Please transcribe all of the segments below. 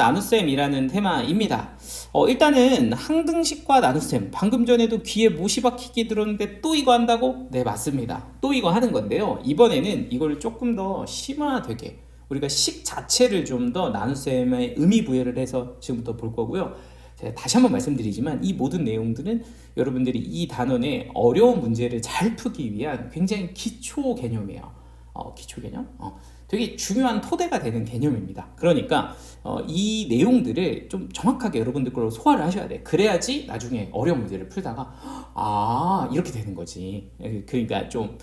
나눗셈이라는 테마입니다. 일단은 항등식과 나눗셈, 방금 전에도 귀에 못이 박히게 들었는데 또 이거 한다고? 네, 맞습니다. 또 이거 하는 건데요. 이번에는 이걸 조금 더 심화되게 우리가 식 자체를 좀 더 나눗셈에 의미 부여를 해서 지금부터 볼 거고요. 제가 다시 한번 말씀드리지만 이 모든 내용들은 여러분들이 이 단원의 어려운 문제를 잘 풀기 위한 굉장히 기초 개념이에요. 기초 개념? 되게 중요한 토대가 되는 개념입니다. 그러니까 이 내용들을 좀 정확하게 여러분들 걸로 소화를 하셔야 돼. 그래야지 나중에 어려운 문제를 풀다가 이렇게 되는 거지. 그러니까 좀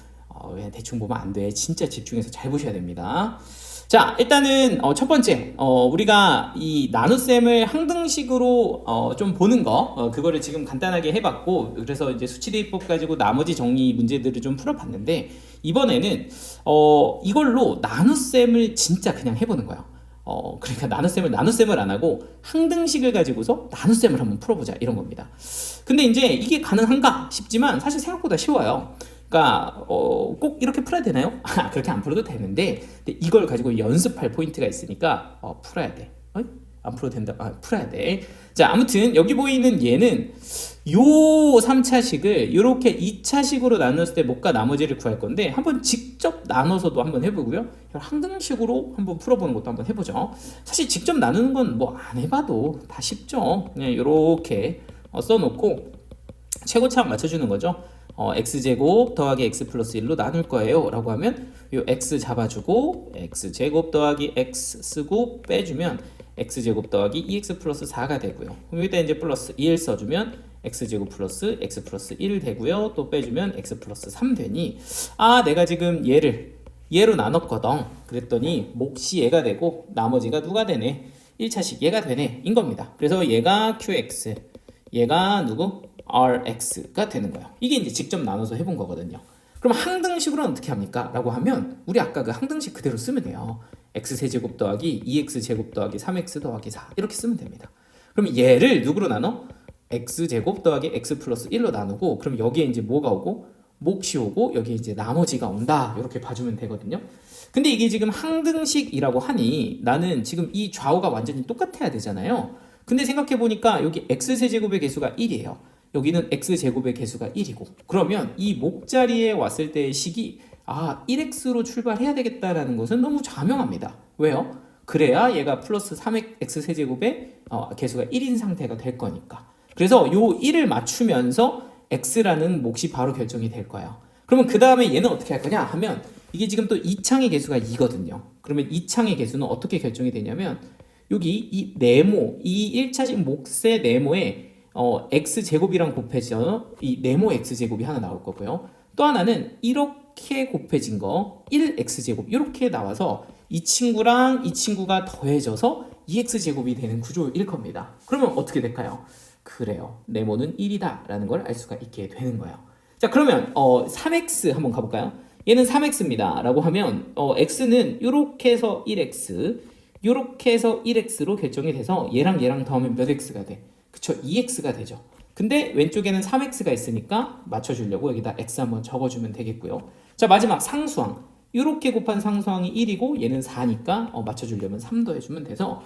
그냥 대충 보면 안 돼. 진짜 집중해서 잘 보셔야 됩니다. 자, 일단은 첫 번째 우리가 이 나눗셈을 항등식으로 좀 보는 거 그거를 지금 간단하게 해봤고, 그래서 이제 수치대입법 가지고 나머지 정리 문제들을 좀 풀어봤는데, 이번에는 이걸로 나눗셈을 진짜 그냥 해보는 거야. 그러니까 나눗셈을 안 하고 항등식을 가지고서 나눗셈을 한번 풀어보자, 이런 겁니다. 근데 이제 이게 가능한가 싶지만 사실 생각보다 쉬워요. 그러니까 꼭 이렇게 풀어야 되나요? 그렇게 안 풀어도 되는데, 근데 이걸 가지고 연습할 포인트가 있으니까 풀어야 돼. 안 풀어도 된다. 풀어야 돼. 자, 아무튼 여기 보이는 얘는 요 3차식을 이렇게 2차식으로 나눴을 때 못과 나머지를 구할 건데, 한번 직접 나눠서도 한번 해보고요. 항등식으로 한번 풀어보는 것도 한번 해보죠. 사실 직접 나누는 건 뭐 안 해봐도 다 쉽죠. 그냥 이렇게 써놓고 최고차항 맞춰주는 거죠. x제곱 더하기 x 플러스 1로 나눌 거예요 라고 하면 요 x 잡아주고 x제곱 더하기 x 쓰고 빼주면 x제곱 더하기 2x 플러스 4가 되고요. 그럼 여기다 이제 플러스 1 써주면 x제곱 플러스 x 플러스 1 되고요. 또 빼주면 x 플러스 3 되니, 내가 지금 얘로 나눴거든. 그랬더니 몫이 얘가 되고 나머지가 누가 되네? 1차식 얘가 되네, 인 겁니다. 그래서 얘가 qx, 얘가 누구? rx가 되는 거예요. 이게 이제 직접 나눠서 해본 거거든요. 그럼 항등식으로는 어떻게 합니까? 라고 하면 우리 아까 그 항등식 그대로 쓰면 돼요. x세제곱 더하기 2x제곱 더하기 3x 더하기 4 이렇게 쓰면 됩니다. 그럼 얘를 누구로 나눠? x제곱 더하기 x 플러스 1로 나누고, 그럼 여기에 이제 뭐가 오고? 몫이 오고 여기에 이제 나머지가 온다, 이렇게 봐주면 되거든요. 근데 이게 지금 항등식이라고 하니 나는 지금 이 좌우가 완전히 똑같아야 되잖아요. 근데 생각해보니까 여기 x세제곱의 개수가 1이에요. 여기는 x제곱의 개수가 1이고, 그러면 이 목자리에 왔을 때의 식이 1x로 출발해야 되겠다라는 것은 너무 자명합니다. 왜요? 그래야 얘가 플러스 3x세제곱의 개수가 1인 상태가 될 거니까. 그래서 요 1을 맞추면서 x라는 몫이 바로 결정이 될 거예요. 그러면 그 다음에 얘는 어떻게 할 거냐 하면, 이게 지금 또 2창의 개수가 2거든요. 그러면 2창의 개수는 어떻게 결정이 되냐면, 여기 이 네모, 이 1차식 몫의 네모에 x제곱이랑 곱해져 이 네모 x제곱이 하나 나올 거고요. 또 하나는 이렇게 곱해진 거 1x제곱 이렇게 나와서 이 친구랑 이 친구가 더해져서 2x제곱이 되는 구조일 겁니다. 그러면 어떻게 될까요? 그래요, 네모는 1이다 라는 걸 알 수가 있게 되는 거예요. 자, 그러면 3x 한번 가볼까요? 얘는 3x입니다 라고 하면 x는 이렇게 해서 1x, 이렇게 해서 1x로 결정이 돼서 얘랑 더하면 몇 x가 돼? 그쵸, 2x가 되죠. 근데 왼쪽에는 3x가 있으니까 맞춰주려고 여기다 x 한번 적어주면 되겠고요. 자, 마지막 상수항, 이렇게 곱한 상수항이 1이고 얘는 4니까 맞춰주려면 3 더해주면 돼서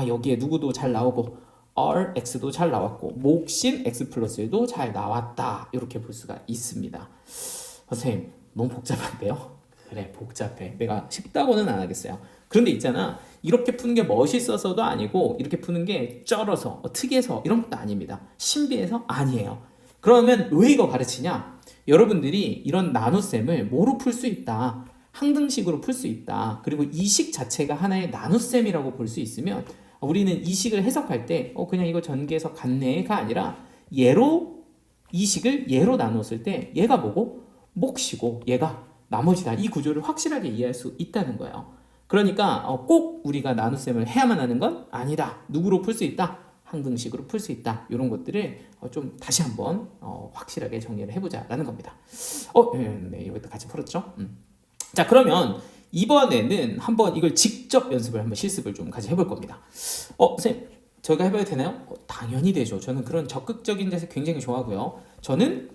여기에 누구도 잘 나오고 rx도 잘 나왔고 몫인 x 플러스 1도 잘 나왔다, 이렇게 볼 수가 있습니다. 선생님, 너무 복잡한데요? 그래, 복잡해. 내가 쉽다고는 안 하겠어요. 그런데 있잖아, 이렇게 푸는 게 멋있어서도 아니고 이렇게 푸는 게 쩔어서 특이해서 이런 것도 아닙니다. 신비해서 아니에요. 그러면 왜 이거 가르치냐? 여러분들이 이런 나눗셈을 뭐로 풀 수 있다? 항등식으로 풀 수 있다. 그리고 이 식 자체가 하나의 나눗셈이라고 볼 수 있으면 우리는 이 식을 해석할 때 그냥 이거 전개해서 같네가 아니라 이 식을 얘로 나눴을 때 얘가 뭐고? 몫이고 얘가 나머지다. 이 구조를 확실하게 이해할 수 있다는 거예요. 그러니까 꼭 우리가 나눗셈을 해야만 하는 건 아니다. 누구로 풀 수 있다? 항등식으로 풀 수 있다. 이런 것들을 좀 다시 한번 확실하게 정리를 해보자라는 겁니다. 네, 이것도 같이 풀었죠? 자, 그러면 이번에는 한번 이걸 직접 연습을 한번 실습을 좀 같이 해볼 겁니다. 선생님, 저희가 해봐도 되나요? 당연히 되죠. 저는 그런 적극적인 자세 굉장히 좋아하고요. 저는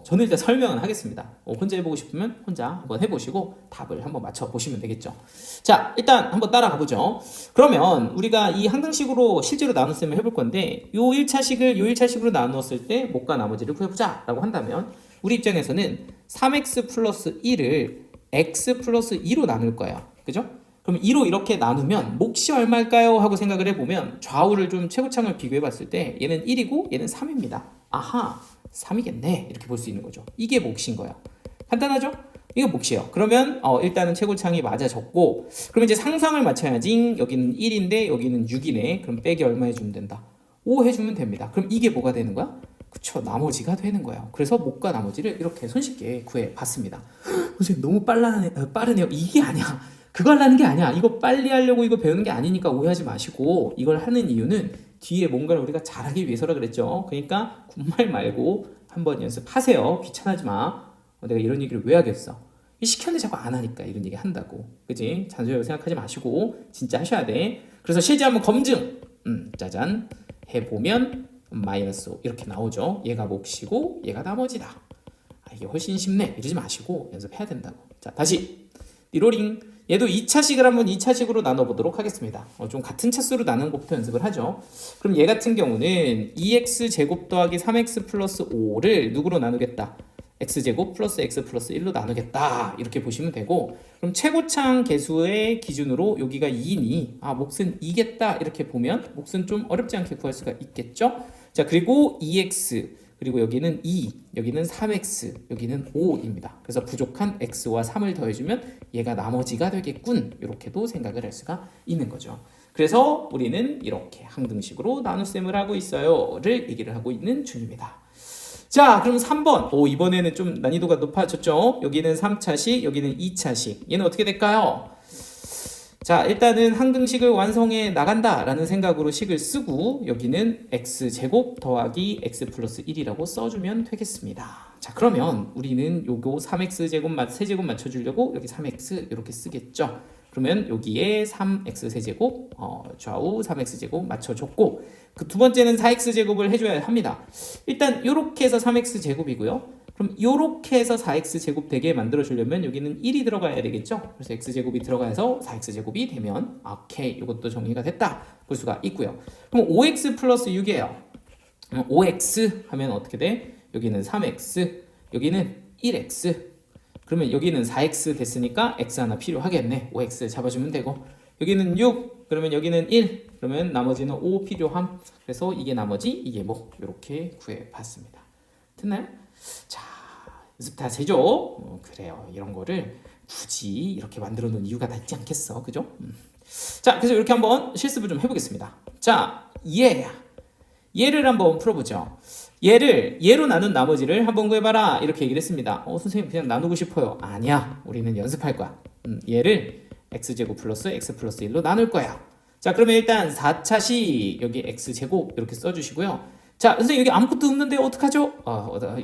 저는 일단 설명은 하겠습니다. 혼자 해보고 싶으면 혼자 한번 해보시고 답을 한번 맞춰보시면 되겠죠. 자, 일단 한번 따라가 보죠. 그러면 우리가 이 항등식으로 실제로 나눗셈을 해볼 건데 요 1차식으로 나누었을 때 목과 나머지를 구해보자 라고 한다면 우리 입장에서는 3x 플러스 1을 x 플러스 2로 나눌 거예요. 그죠? 그럼 2로 이렇게 나누면 몫이 얼마일까요? 하고 생각을 해보면 좌우를 좀 최고창을 비교해봤을 때 얘는 1이고 얘는 3입니다. 아하, 3이겠네 이렇게 볼 수 있는 거죠. 이게 몫인 거예요. 간단하죠? 이거 몫이에요. 그러면 일단은 최고창이 맞아졌고 그럼 이제 상수항을 맞춰야지. 여기는 1인데 여기는 6이네. 그럼 빼기 얼마 해주면 된다? 5 해주면 됩니다. 그럼 이게 뭐가 되는 거야? 그쵸, 나머지가 되는 거예요. 그래서 목과 나머지를 이렇게 손쉽게 구해봤습니다. 선생님 너무 빠르네요. 이게 아니야. 그거 하려는 게 아니야. 이거 빨리 하려고 이거 배우는 게 아니니까 오해하지 마시고 이걸 하는 이유는 뒤에 뭔가를 우리가 잘하기 위해서라 그랬죠. 그러니까 군말 말고 한번 연습하세요. 귀찮아하지 마. 내가 이런 얘기를 왜 하겠어. 시켰는데 자꾸 안 하니까 이런 얘기 한다고. 그치? 잔소리라고 생각하지 마시고 진짜 하셔야 돼. 그래서 실제 한번 검증. 짜잔. 해보면 마이너스 5 이렇게 나오죠. 얘가 몫이고 얘가 나머지다. 이게 훨씬 쉽네. 이러지 마시고 연습해야 된다고. 자, 다시 리로링. 얘도 2차식을 한번 2차식으로 나눠보도록 하겠습니다. 좀 같은 차수로 나누는 것부터 연습을 하죠. 그럼 얘 같은 경우는 2x 제곱 더하기 3x 플러스 5를 누구로 나누겠다? x제곱 플러스 x 플러스 1로 나누겠다. 이렇게 보시면 되고 그럼 최고창 계수의 기준으로 여기가 2이니 몫은 2겠다. 이렇게 보면 몫은 좀 어렵지 않게 구할 수가 있겠죠. 자, 그리고 2x 그리고 여기는 2, 여기는 3x, 여기는 5입니다. 그래서 부족한 x와 3을 더해주면 얘가 나머지가 되겠군. 이렇게도 생각을 할 수가 있는 거죠. 그래서 우리는 이렇게 항등식으로 나눗셈을 하고 있어요.를 얘기를 하고 있는 중입니다. 자, 그럼 3번. 이번에는 좀 난이도가 높아졌죠? 여기는 3차식, 여기는 2차식. 얘는 어떻게 될까요? 자, 일단은 항등식을 완성해 나간다라는 생각으로 식을 쓰고 여기는 x제곱 더하기 x 플러스 1이라고 써주면 되겠습니다. 자, 그러면 우리는 요거 3x제곱 세제곱 맞춰주려고 여기 3x 이렇게 쓰겠죠. 그러면 여기에 3x 세제곱 좌우 3x제곱 맞춰줬고 그 두 번째는 4x제곱을 해줘야 합니다. 일단 요렇게 해서 3x제곱이고요. 그럼 이렇게 해서 4x제곱 되게 만들어주려면 여기는 1이 들어가야 되겠죠. 그래서 x제곱이 들어가서 4x제곱이 되면 오케이, 이것도 정리가 됐다 볼 수가 있고요. 그럼 5x 플러스 6이에요. 그럼 5x 하면 어떻게 돼? 여기는 3x, 여기는 1x. 그러면 여기는 4x 됐으니까 x 하나 필요하겠네. 5x 잡아주면 되고 여기는 6, 그러면 여기는 1, 그러면 나머지는 5 필요함. 그래서 이게 나머지, 이게 뭐 이렇게 구해봤습니다. 됐나요? 자, 연습 다 되죠? 그래요. 이런 거를 굳이 이렇게 만들어 놓은 이유가 다 있지 않겠어. 그죠? 자, 그래서 이렇게 한번 실습을 좀 해보겠습니다. 자, 얘를 한번 풀어보죠. 얘로 나눈 나머지를 한번 구해봐라. 이렇게 얘기를 했습니다. 선생님 그냥 나누고 싶어요. 아니야. 우리는 연습할 거야. 얘를 x제곱 플러스 x 플러스 1로 나눌 거야. 자, 그러면 일단 4차식 여기 x제곱 이렇게 써주시고요. 자, 선생님 여기 아무것도 없는데 어떡하죠?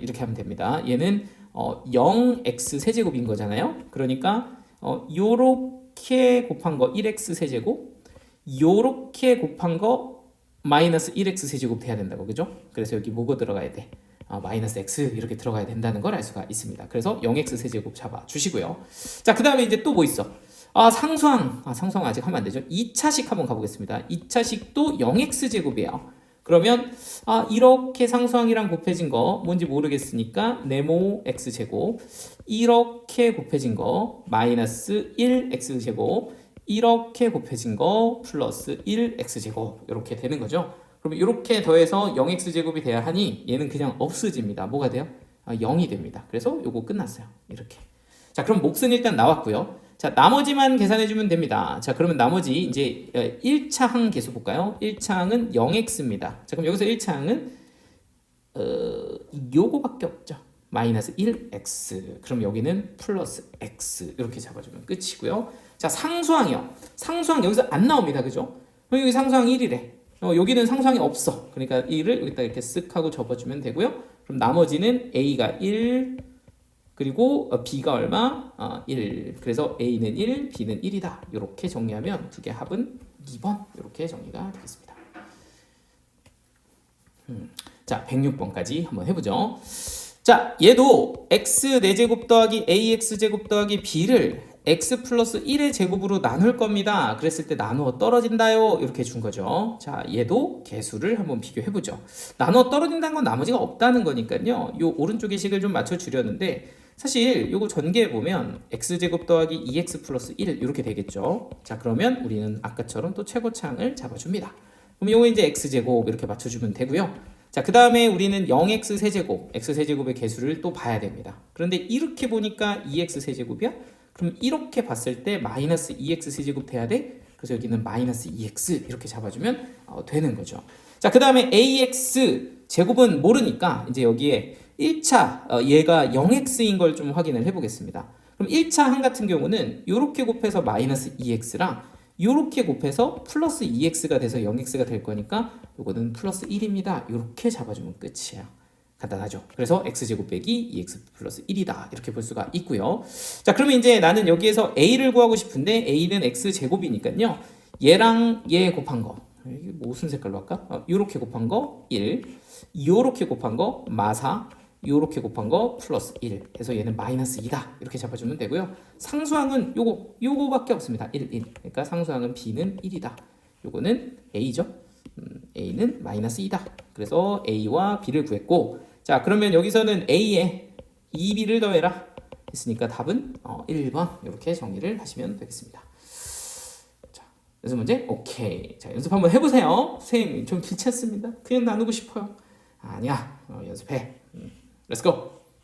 이렇게 하면 됩니다. 얘는 0x 세제곱인 거잖아요. 그러니까 요렇게 곱한 거 1x 세제곱, 요렇게 곱한 거 마이너스 1x 세제곱 돼야 된다고, 그죠? 그래서 여기 뭐가 들어가야 돼? 마이너스 x 이렇게 들어가야 된다는 걸 알 수가 있습니다. 그래서 0x 세제곱 잡아 주시고요. 자, 그 다음에 이제 또 뭐 있어? 상수항 아직 하면 안 되죠. 2차식 한번 가보겠습니다. 2차식도 0x 제곱이에요. 그러면 이렇게 상수항이랑 곱해진 거 뭔지 모르겠으니까 네모 x제곱, 이렇게 곱해진 거 마이너스 1x제곱, 이렇게 곱해진 거 플러스 1x제곱 이렇게 되는 거죠. 그러면 이렇게 더해서 0x제곱이 돼야 하니 얘는 그냥 없어집니다. 뭐가 돼요? 0이 됩니다. 그래서 요거 끝났어요. 이렇게. 자, 그럼 몫은 일단 나왔고요. 자, 나머지만 계산해주면 됩니다. 자, 그러면 나머지 이제 1차 항 계수 볼까요? 1차 항은 0x입니다. 자, 그럼 여기서 1차 항은 요거밖에 없죠. 마이너스 1x. 그럼 여기는 플러스 x. 이렇게 잡아주면 끝이고요. 자, 상수항이요. 상수항 여기서 안 나옵니다. 그죠? 그럼 여기 상수항 1이래. 여기는 상수항이 없어. 그러니까 1을 여기다 이렇게 쓱 하고 접어주면 되고요. 그럼 나머지는 a가 1, 그리고 b가 얼마? 1. 그래서 a는 1, b는 1이다. 이렇게 정리하면 두 개 합은 2번. 이렇게 정리가 되겠습니다. 자, 106번까지 한번 해보죠. 자, 얘도 x 4제곱 더하기 ax제곱 더하기 b를 x 플러스 1의 제곱으로 나눌 겁니다. 그랬을 때 나누어 떨어진다요. 이렇게 준 거죠. 자, 얘도 개수를 한번 비교해보죠. 나누어 떨어진다는 건 나머지가 없다는 거니까요. 요 오른쪽의 식을 좀 맞춰주려는데 사실 요거 전개해보면 x제곱 더하기 2x 플러스 1 이렇게 되겠죠. 자, 그러면 우리는 아까처럼 또 최고창을 잡아줍니다. 그럼 요거 이제 x제곱 이렇게 맞춰주면 되고요. 자, 그 다음에 우리는 0x 세제곱, x 세제곱의 개수를 또 봐야 됩니다. 그런데 이렇게 보니까 2x 세제곱이야? 그럼 이렇게 봤을 때 마이너스 2x 세제곱 돼야 돼? 그래서 여기는 마이너스 2x 이렇게 잡아주면 되는 거죠. 자, 그 다음에 ax 제곱은 모르니까 이제 여기에 1차 얘가 0x인 걸 좀 확인을 해보겠습니다. 그럼 1차 항 같은 경우는 이렇게 곱해서 마이너스 2x랑 이렇게 곱해서 플러스 2x가 돼서 0x가 될 거니까 요거는 플러스 1입니다. 이렇게 잡아주면 끝이야. 간단하죠. 그래서 x제곱 빼기 2x 플러스 1이다. 이렇게 볼 수가 있고요. 자, 그러면 이제 나는 여기에서 a를 구하고 싶은데 a는 x제곱이니까요. 얘랑 얘 곱한 거. 이게 무슨 색깔로 할까? 요렇게 곱한 거 1, 요렇게 곱한 거 마사, 요렇게 곱한 거 플러스 1 해서 얘는 마이너스 2다 이렇게 잡아주면 되고요. 상수항은 요거밖에 없습니다. 1, 1. 그러니까 상수항은 b는 1이다. 요거는 a죠. a는 마이너스 2다. 그래서 a와 b를 구했고, 자, 그러면 여기서는 a에 2b를 더해라 했으니까 답은 1번 이렇게 정리를 하시면 되겠습니다. 자, 연습 문제 오케이. 자, 연습 한번 해보세요. 선생님 좀 귀찮습니다. 그냥 나누고 싶어요. 아니야, 연습해. Let's go.